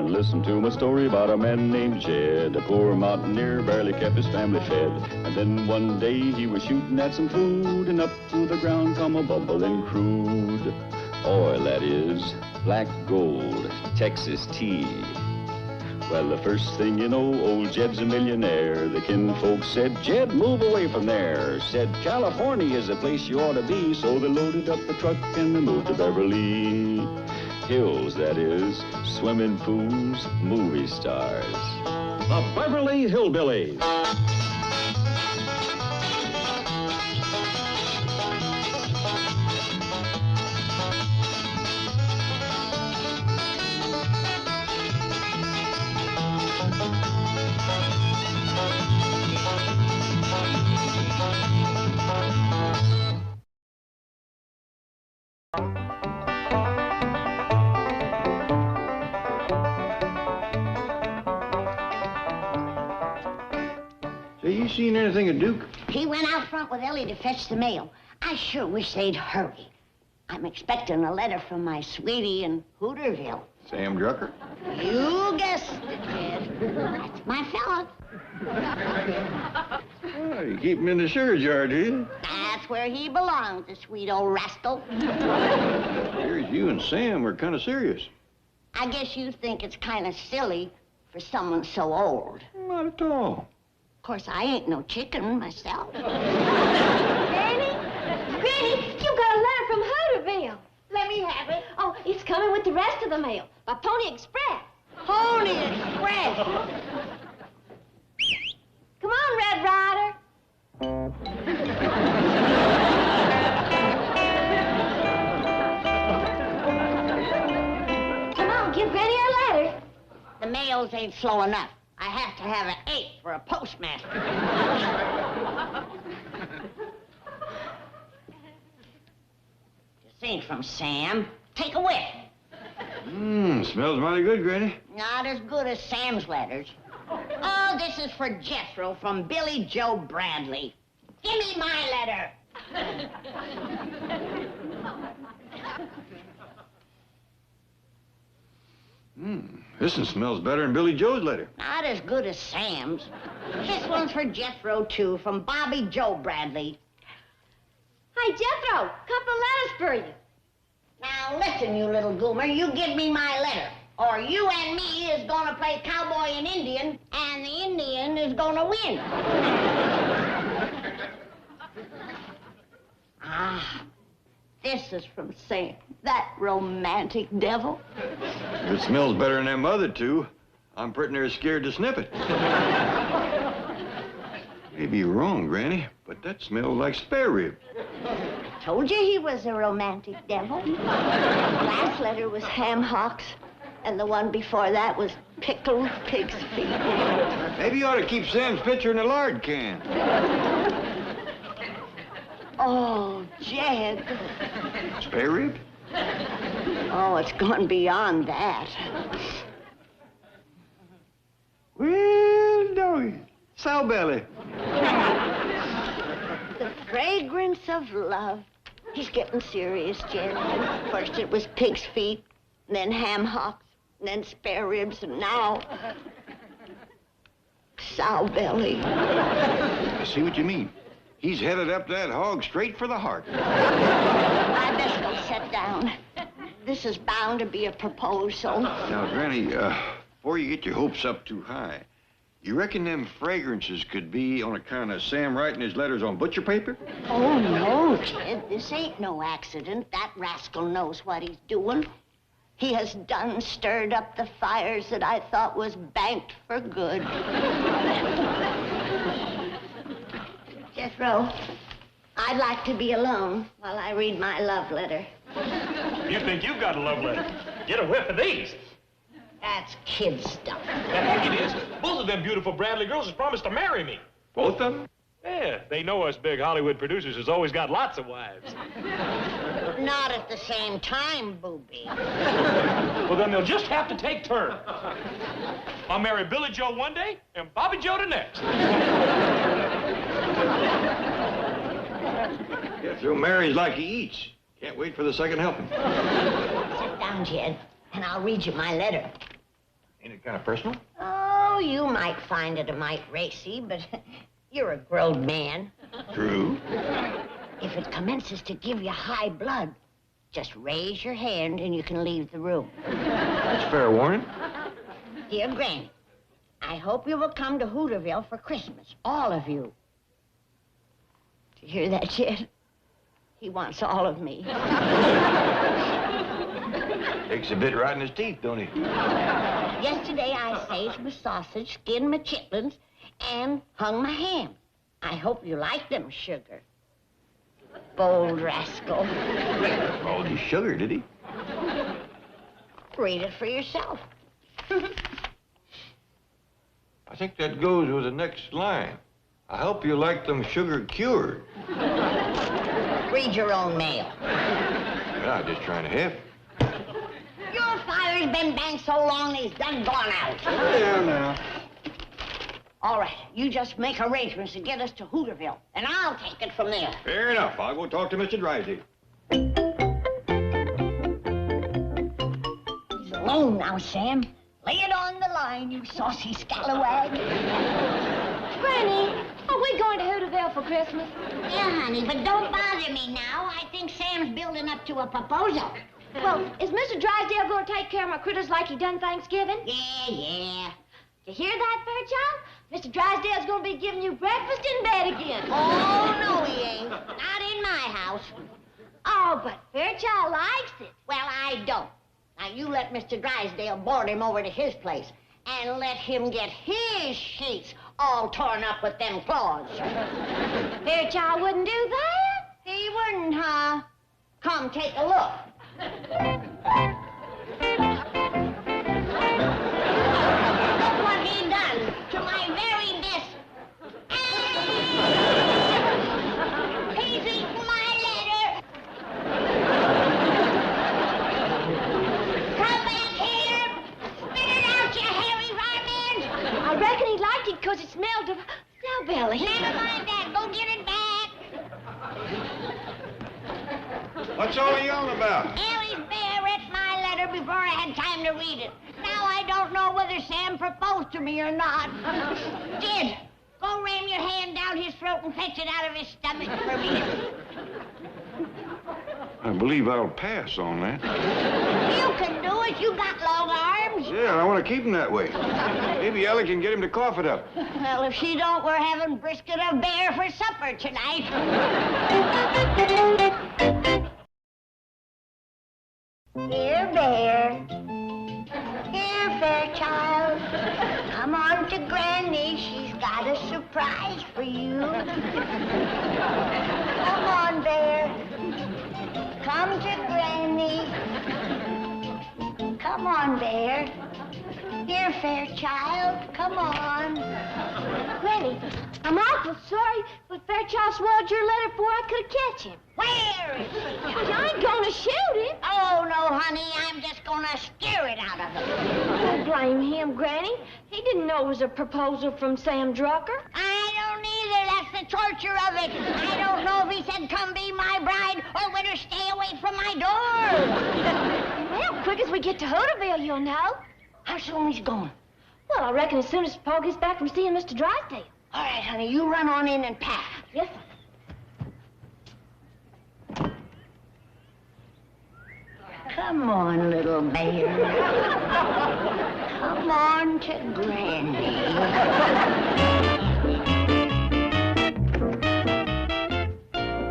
and listen to my story about a man named Jed. A poor mountaineer barely kept his family fed. And then one day he was shooting at some food, and up through the ground come a bubbling crude oil, that is, black gold, Texas tea. Well, the first thing you know, old Jed's a millionaire. The kinfolk said, Jed, move away from there. Said, California is the place you ought to be. So they loaded up the truck and they moved to Beverly Hills, that is, swimming pools, movie stars. The Beverly Hillbillies. Say, you seen anything of Duke? He went out front with Ellie to fetch the mail. I sure wish they'd hurry. I'm expecting a letter from my sweetie in Hooterville. Sam Drucker? You guessed it, Jed. That's my fella. Oh, you keep him in the sugar jar, do you? That's where he belongs, the sweet old rascal. Here's you and Sam were kind of serious. I guess you think it's kind of silly for someone so old. Not at all. Of course, I ain't no chicken myself. Granny? Granny, you got a letter from Hooterville. Let me have it. Oh, it's coming with the rest of the mail by Pony Express. Pony Express. Come on, Red Rider. Come on, give Granny her letter. The mails ain't slow enough. I have to have an 8 for a postmaster. This ain't from Sam. Take a whiff. Smells mighty good, Granny. Not as good as Sam's letters. Oh, this is for Jethro from Billy Joe Bradley. Give me my letter. This one smells better than Billy Joe's letter. Not as good as Sam's. This one's for Jethro, too, from Bobby Joe Bradley. Hi, Jethro. Couple of letters for you. Now, listen, you little goomer. You give me my letter, or you and me is gonna play cowboy and Indian, and the Indian is gonna win. This is from Sam, that romantic devil. It smells better than them other two. I'm pretty near scared to sniff it. May be wrong, Granny, but that smells like spare rib. Told you he was a romantic devil. The last letter was ham hocks, and the one before that was pickled pig's feet. Maybe you ought to keep Sam's picture in a lard can. Oh, Jed. Spare rib? Oh, it's gone beyond that. Well, doggy. Sow belly. The fragrance of love. He's getting serious, Jed. First it was pig's feet, then ham hocks, then spare ribs, and now sow belly. I see what you mean. He's headed up that hog straight for the heart. I best go sit down. This is bound to be a proposal. Now, Granny, before you get your hopes up too high, you reckon them fragrances could be on account of Sam writing his letters on butcher paper? Oh, no, Jed. This ain't no accident. That rascal knows what he's doing. He has done stirred up the fires that I thought was banked for good. Jethro, I'd like to be alone while I read my love letter. You think you've got a love letter? Get a whiff of these. That's kid stuff. The heck it is. Both of them beautiful Bradley girls has promised to marry me. Both of them? Yeah, they know us big Hollywood producers has always got lots of wives. Not at the same time, booby. Well, then they'll just have to take turns. I'll marry Billy Joe one day and Bobby Joe the next. Jethro marries like he eats. Can't wait for the second helping. Sit down, Jed, and I'll read you my letter. Ain't it kind of personal? Oh, you might find it a mite racy, but you're a grown man. True. If it commences to give you high blood, just raise your hand and you can leave the room. That's fair warning. Dear Granny, I hope you will come to Hooterville for Christmas, all of you. Do you hear that, Jed? He wants all of me. Takes a bit right in his teeth, don't he? Yesterday I saged my sausage, skinned my chitlins, and hung my ham. I hope you like them, sugar. Bold rascal. Called you sugar, did he? Read it for yourself. I think that goes with the next line. I hope you like them sugar cured. Read your own mail. Well, I'm just trying to help. Your fire's been banged so long he's done gone out. Yeah, now. All right, you just make arrangements to get us to Hooterville, and I'll take it from there. Fair enough. I'll go talk to Mr. Drysdale. He's alone now, Sam. Lay it on the line, you saucy scalawag. Granny, are we going to Hooterville for Christmas? Yeah, honey, but don't bother me now. I think Sam's building up to a proposal. Well, is Mr. Drysdale going to take care of my critters like he done Thanksgiving? Yeah. You hear that, Fairchild? Mr. Drysdale's going to be giving you breakfast in bed again. Oh, no, he ain't. Not in my house. Oh, but Fairchild likes it. Well, I don't. Now, you let Mr. Drysdale board him over to his place and let him get his sheets all torn up with them claws. Fairchild wouldn't do that? He wouldn't, huh? Come, take a look. Look what he done to my very best. He's eaten my letter. Come back here. Spit it out, you hairy varmint. I reckon he liked it because it smelled of strawberry. Never mind that. Go get it back. What's all the yelling about? Harry's Bear read my letter before I had time to read it. Now I don't know whether Sam proposed to me or not. Jed, go ram your hand down his throat and fetch it out of his stomach for me. I believe I'll pass on that. You can do it. You got long arms. Yeah, I want to keep him that way. Maybe Ellie can get him to cough it up. Well, if she don't, we're having brisket of bear for supper tonight. Here, Bear. Here, Fairchild. Come on to Granny. She's got a surprise for you. Come on, Bear. Come to Granny. Come on, Bear. Here, Fairchild. Come on. Granny, I'm awful sorry, but Fairchild swallowed your letter before I could catch him. Where is he? I ain't gonna shoot him. Oh, no, honey. I'm just gonna scare it out of him. Don't blame him, Granny. He didn't know it was a proposal from Sam Drucker. I don't either. That's the torture of it. I don't know if he said, come be my bride, or whether stay away from my door. Well, quick as we get to Hooterville, you'll know. How soon he's going? Well, I reckon as soon as Paul gets back from seeing Mr. Drysdale. All right, honey, you run on in and pack. Yes, sir. Come on, little bear. Come on to Granny.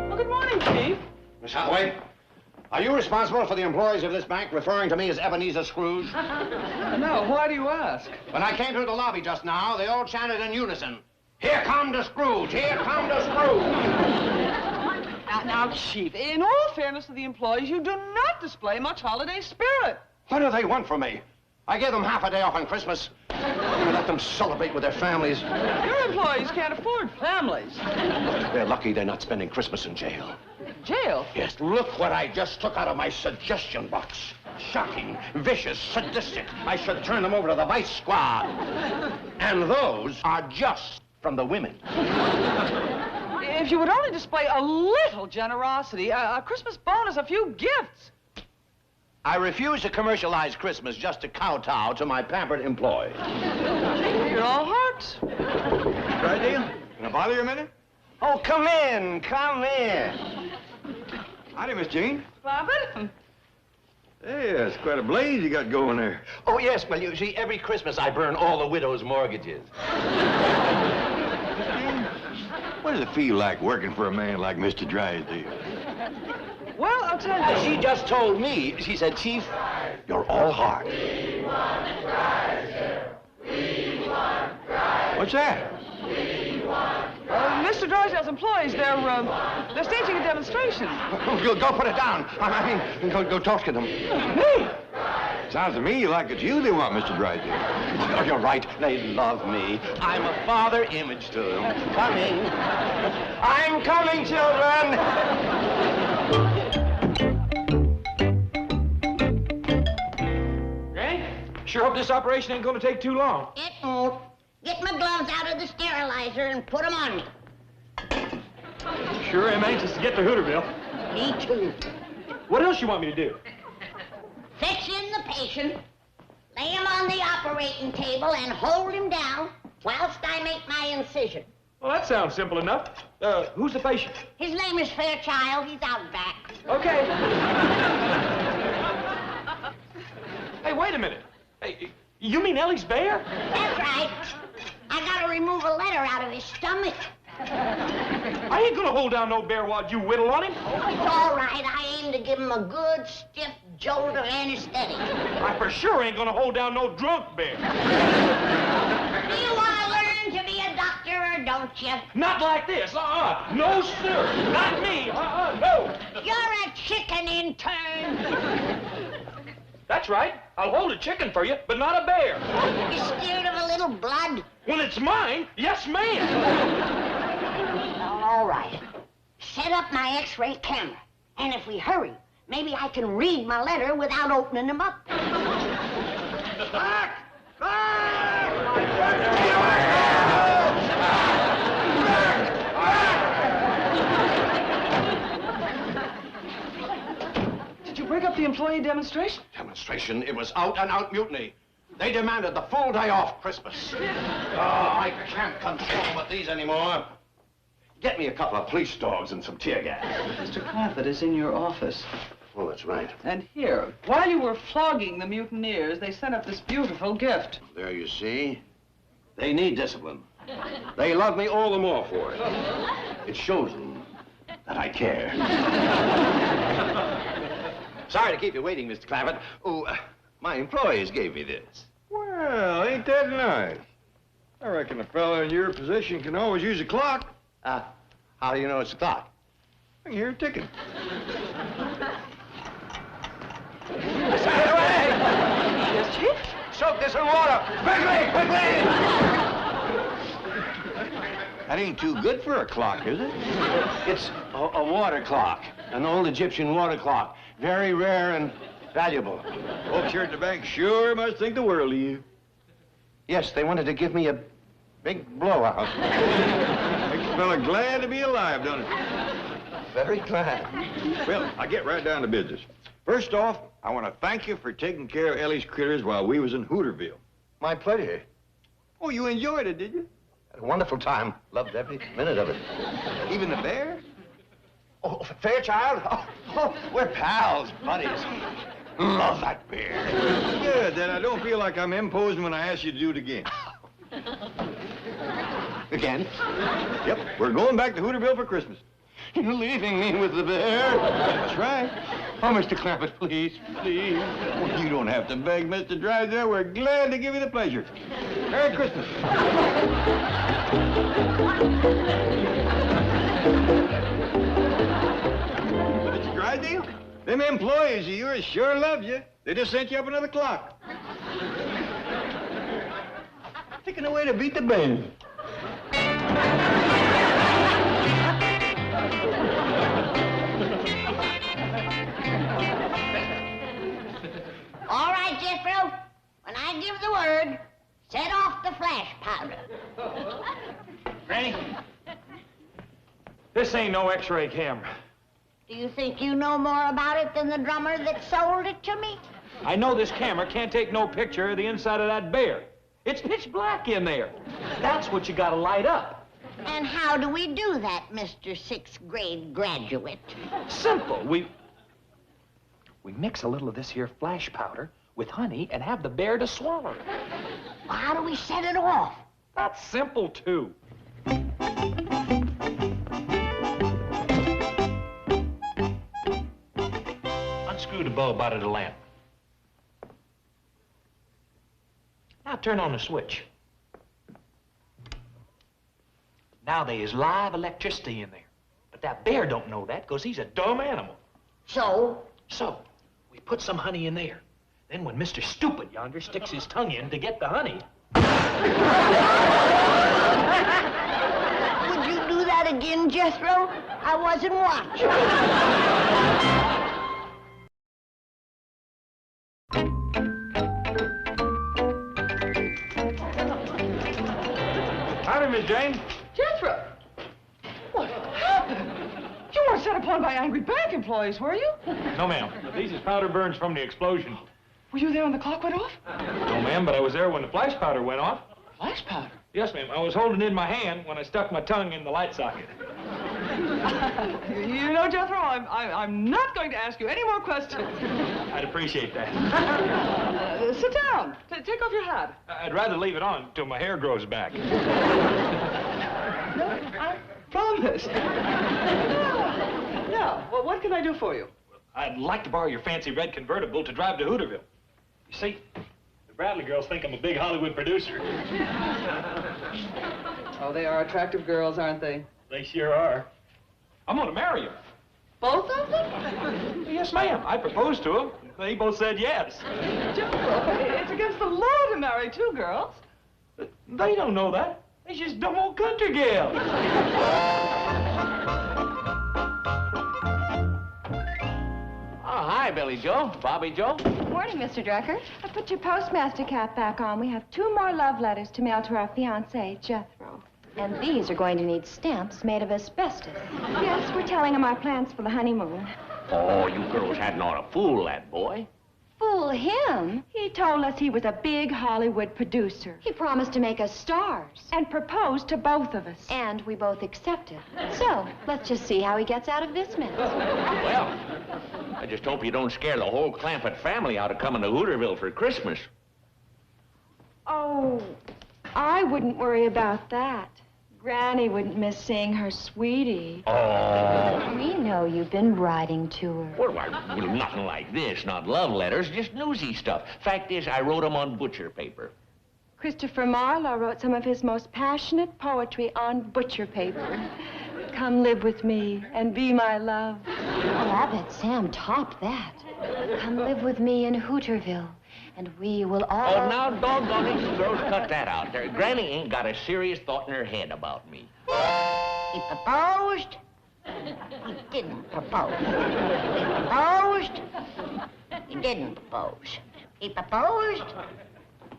Well, good morning, Chief. Miss Hathaway, are you responsible for the employees of this bank referring to me as Ebenezer Scrooge? No, why do you ask? When I came through the lobby just now, they all chanted in unison, "Here come the Scrooge! Here come the Scrooge!" Now, Chief, in all fairness to the employees, you do not display much holiday spirit. What do they want from me? I gave them half a day off on Christmas. I'm gonna let them celebrate with their families. Your employees can't afford families. They're lucky they're not spending Christmas in jail. Jail? Yes, look what I just took out of my suggestion box. Shocking, vicious, sadistic. I should turn them over to the vice squad. And those are just from the women. If you would only display a little generosity, a Christmas bonus, a few gifts. I refuse to commercialize Christmas just to kowtow to my pampered employees. You're all heart. Drysdale, can I bother you a minute? Oh, come in, come in. Howdy, Miss Jean. Clampett? Hey, that's quite a blaze you got going there. Oh, yes, well, you see, every Christmas I burn all the widows' mortgages. What does it feel like working for a man like Mr. Drysdale? Well, I'll tell you. She just told me, she said, Chief, you're all heart. What's that? Mr. Drysdale's employees, they're staging a demonstration. Go put it down. I mean, go talk to them. Me? Sounds to me like it's you they want, Mr. Drysdale. Oh, you're right. They love me. I'm a father image to them. Coming. I'm coming, children. Granny, sure hope this operation ain't gonna take too long. It won't. Get my gloves out of the sterilizer and put them on me. Sure am anxious to get to Hooterville. Me too. What else you want me to do? Fetch in the patient, lay him on the operating table, and hold him down whilst I make my incision. Well, that sounds simple enough. Who's the patient? His name is Fairchild. He's out back. Okay. Hey, wait a minute. Hey, you mean Ellie's bear? That's right. I gotta remove a letter out of his stomach. I ain't gonna hold down no bear while you whittle on him. It's all right. I aim to give him a good, stiff jolt of anesthetic. I for sure ain't gonna hold down no drunk bear. Do you want to learn to be a doctor or don't you? Not like this. No, sir. Not me. No. You're a chicken intern. That's right. I'll hold a chicken for you, but not a bear. You scared of a little blood? When it's mine, yes, ma'am. Well, all right. Set up my X-ray camera. And if we hurry, maybe I can read my letter without opening them up. Back! Did you break up the employee demonstration? Demonstration? It was out-and-out mutiny. They demanded the full day off Christmas. Oh, I can't control with these anymore. Get me a couple of police dogs and some tear gas. Mr. Clampett is in your office. Oh, that's right. And here, while you were flogging the mutineers, they sent up this beautiful gift. There you see. They need discipline. They love me all the more for it. It shows them that I care. Sorry to keep you waiting, Mr. Clampett. Oh, my employees gave me this. Well, ain't that nice? I reckon a fella in your position can always use a clock. How do you know it's a clock? I can hear it ticking. Get away! Yes, Chief? Soak this in water! Quickly, quickly! That ain't too good for a clock, is it? It's a water clock, an old Egyptian water clock. Very rare and valuable. Folks here at the bank sure must think the world of you. Yes, they wanted to give me a big blowout. Makes a fella glad to be alive, doesn't it? Very glad. Well, I'll get right down to business. First off, I want to thank you for taking care of Ellie's critters while we was in Hooterville. My pleasure. Oh, you enjoyed it, did you? Had a wonderful time. Loved every minute of it. Even the bear? Oh, Fairchild? Oh, we're pals, buddies. Love that beer. Good, then I don't feel like I'm imposing when I ask you to do it again. Again? Yep, we're going back to Hooterville for Christmas. You're leaving me with the bear? That's right. Oh, Mr. Clampett, please, please. Well, you don't have to beg, Mr. Drysdale. We're glad to give you the pleasure. Merry Christmas. Mr. Drysdale, them employees of yours sure love you. They just sent you up another clock. Taking away to beat the band. All right, Jethro. When I give the word, set off the flash powder. Granny, this ain't no X-ray camera. Do you think you know more about it than the drummer that sold it to me? I know this camera can't take no picture of the inside of that bear. It's pitch black in there. That's what you gotta light up. And how do we do that, Mr. Sixth grade graduate? Simple. We mix a little of this here flash powder with honey and have the bear to swallow it. Well, how do we set it off? That's simple, too. Unscrew the bulb out of the lamp. Now turn on the switch. Now there is live electricity in there. But that bear don't know that because he's a dumb animal. So, we put some honey in there. Then when Mr. Stupid yonder sticks his tongue in to get the honey... Would you do that again, Jethro? I wasn't watching. Howdy, Miss Jane. Jethro! What happened? You weren't set upon by angry bank employees, were you? No, ma'am. These is powder burns from the explosion. Were you there when the clock went off? No, ma'am, but I was there when the flash powder went off. Flash powder? Yes, ma'am. I was holding it in my hand when I stuck my tongue in the light socket. You know, Jethro, I'm not going to ask you any more questions. I'd appreciate that. Sit down. Take off your hat. I'd rather leave it on until my hair grows back. No, I promise. Now, well, what can I do for you? I'd like to borrow your fancy red convertible to drive to Hooterville. You see, the Bradley girls think I'm a big Hollywood producer. Oh, they are attractive girls, aren't they? They sure are. I'm gonna marry them. Both of them? Yes, ma'am. I proposed to them. They both said yes. It's against the law to marry two girls. They don't know that. They're just dumb old country gals. Hi, Billy Joe. Bobby Joe. Morning, Mr. Drucker. I put your postmaster cap back on. We have 2 more love letters to mail to our fiancé, Jethro. And these are going to need stamps made of asbestos. Yes, we're telling him our plans for the honeymoon. Oh, you girls hadn't ought to fool that boy. Fool him? He told us he was a big Hollywood producer. He promised to make us stars. And proposed to both of us. And we both accepted. So, let's just see how he gets out of this mess. Well, I just hope you don't scare the whole Clampett family out of coming to Hooterville for Christmas. Oh, I wouldn't worry about that. Granny wouldn't miss seeing her sweetie. Oh. We know you've been writing to her. Well, nothing like this, not love letters, just newsy stuff. Fact is, I wrote them on butcher paper. Christopher Marlowe wrote some of his most passionate poetry on butcher paper. Come live with me and be my love. Oh, I bet Sam topped that. Come live with me in Hooterville, and we will all... Oh, now, doggone it, you girls cut that out. Granny ain't got a serious thought in her head about me. He proposed. He didn't propose. He proposed. He didn't propose. He proposed.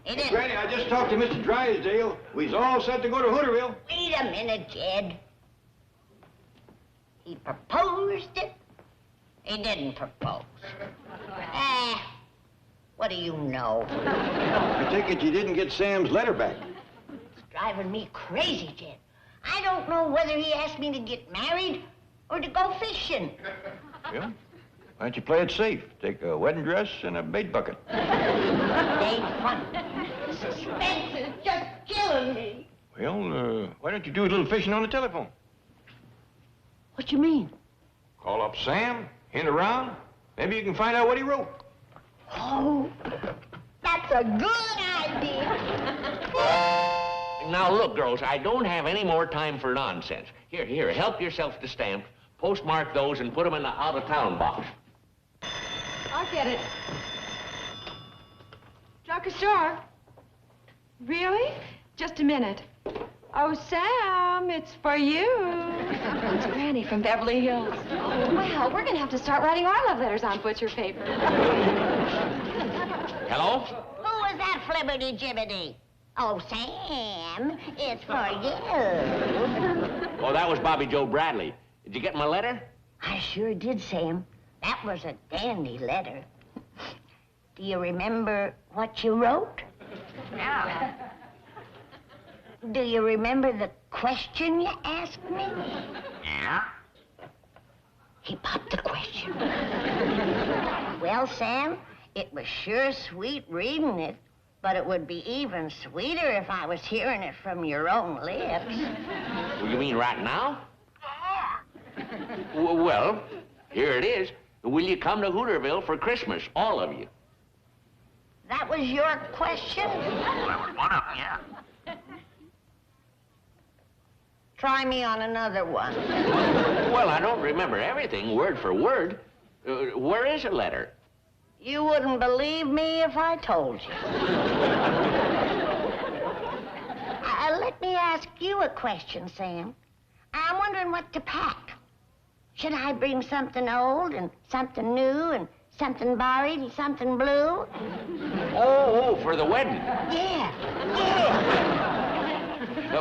He didn't. Granny, I just talked to Mr. Drysdale. We's all set to go to Hooterville. Wait a minute, Jed. He proposed. He didn't propose. What do you know? I take it you didn't get Sam's letter back. It's driving me crazy, Jed. I don't know whether he asked me to get married or to go fishing. Yeah? Why don't you play it safe? Take a wedding dress and a bait bucket. Ain't fun. Suspense is just killing me. Well, why don't you do a little fishing on the telephone? What you mean? Call up Sam, hint around. Maybe you can find out what he wrote. Oh, that's a good idea. Now, look, girls, I don't have any more time for nonsense. Here, help yourself to stamps. Postmark those and put them in the out-of-town box. I'll get it. Drucker Store. Really? Just a minute. Oh, Sam, it's for you. It's Granny from Beverly Hills. Oh, well, we're going to have to start writing our love letters on butcher paper. Hello? Who was that flibbity-jibbity? Oh, Sam, it's for you. Oh, that was Bobby Joe Bradley. Did you get my letter? I sure did, Sam. That was a dandy letter. Do you remember what you wrote? Yeah. Do you remember the question you asked me? Yeah? He popped the question. Well, Sam, it was sure sweet reading it, but it would be even sweeter if I was hearing it from your own lips. You mean right now? Well, here it is. Will you come to Hooterville for Christmas, all of you? That was your question? Well, that was one of them, yeah. Try me on another one. Well, I don't remember everything word for word. Where is the letter? You wouldn't believe me if I told you. Let me ask you a question, Sam. I'm wondering what to pack. Should I bring something old and something new and something borrowed and something blue? Oh, for the wedding. Yeah.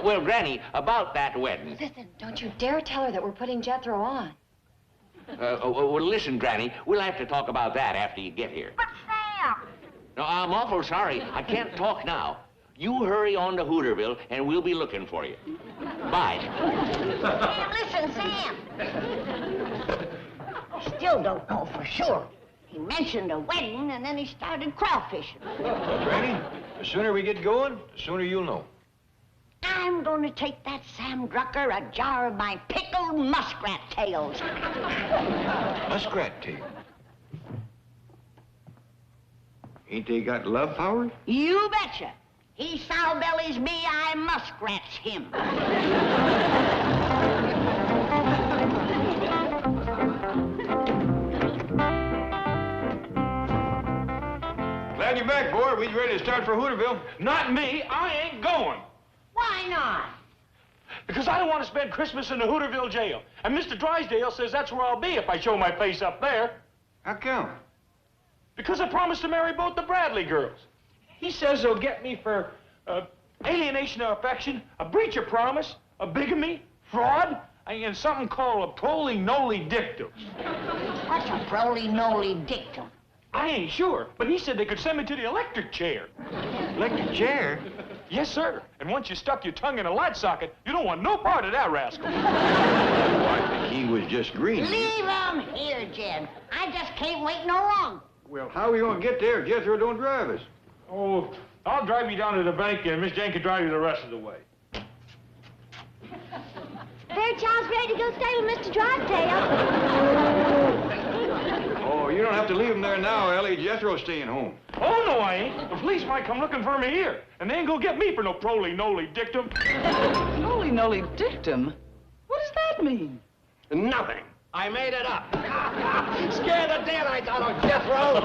Well, Granny, about that wedding. Listen, don't you dare tell her that we're putting Jethro on. Well, listen, Granny, we'll have to talk about that after you get here. But Sam! No, I'm awful sorry. I can't talk now. You hurry on to Hooterville, and we'll be looking for you. Bye. Listen, Sam. Still don't know for sure. He mentioned a wedding, and then he started crawfishing. Granny, the sooner we get going, the sooner you'll know. I'm going to take that Sam Drucker a jar of my pickled muskrat tails. Muskrat tail. Ain't they got love powers? You betcha. He sow-bellies me, I muskrats him. Glad you're back, boy. We's ready to start for Hooterville. Not me. I ain't going. Why not? Because I don't want to spend Christmas in the Hooterville jail. And Mr. Drysdale says that's where I'll be if I show my face up there. How come? Because I promised to marry both the Bradley girls. He says they'll get me for alienation of affection, a breach of promise, a bigamy, fraud, and something called a proli-noli dictum. What's a proli-noli dictum? I ain't sure, but he said they could send me to the electric chair. Electric chair? Yes, sir. And once you stuck your tongue in a light socket, you don't want no part of that rascal. I think he was just green. Leave him here, Jed. I just can't wait no longer. Well, how are we going to get there if Jethro don't drive us? Oh, I'll drive you down to the bank, and Miss Jane can drive you the rest of the way. Fairchild's ready to go stay with Mr. Drysdale. Oh, you don't have to leave him there now, Ellie. Jethro's staying home. Oh, no, I ain't. The police might come looking for me here, and they ain't gonna get me for no proli-noli dictum. Noli dictum? What does that mean? Nothing. I made it up. Scared the daylights out of Jethro.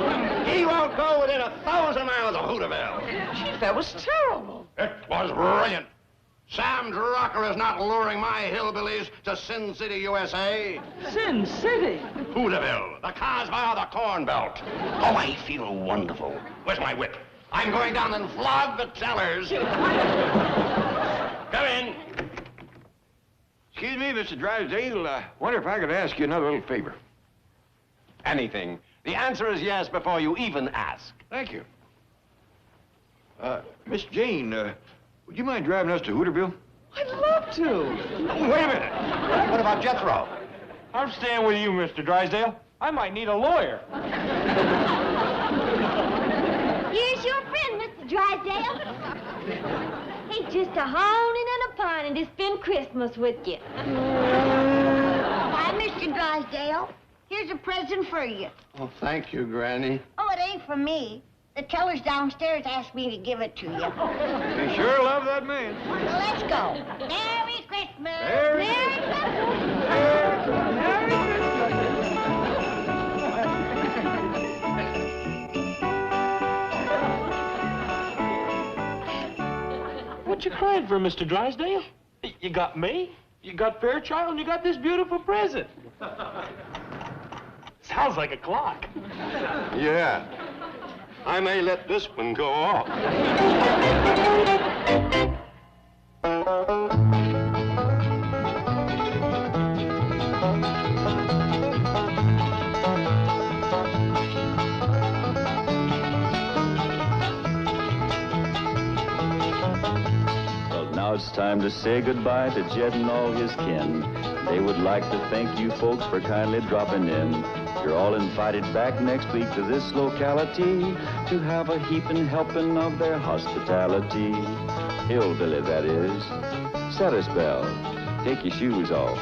He won't go within 1,000 miles of Hooterville. Chief, that was terrible. It was brilliant. Sam Drucker is not luring my hillbillies to Sin City, USA. Sin City? Hooterville, the cars by the Corn Belt. Oh, I feel wonderful. Where's my whip? I'm going down and flog the tellers. Come in. Excuse me, Mr. Drysdale. I wonder if I could ask you another little favor. Anything. The answer is yes before you even ask. Thank you. Miss Jane, would you mind driving us to Hooterville? I'd love to. Wait a minute. What about Jethro? I'm staying with you, Mr. Drysdale. I might need a lawyer. Here's your friend, Mr. Drysdale. He's just a honing and a pining to spend Christmas with you. Why, Mr. Drysdale, here's a present for you. Oh, thank you, Granny. Oh, it ain't for me. The tellers downstairs asked me to give it to you. They sure love that man. Well, let's go. Merry Christmas. Merry Christmas. What you crying for, Mr. Drysdale? You got me, you got Fairchild, and you got this beautiful present. Sounds like a clock. Yeah. I may let this one go off. Now it's time to say goodbye to Jed and all his kin. They would like to thank you folks for kindly dropping in. You're all invited back next week to this locality to have a heaping helping of their hospitality. Hillbilly, that is. Set a spell. Take your shoes off.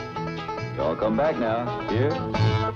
Y'all come back now. Here?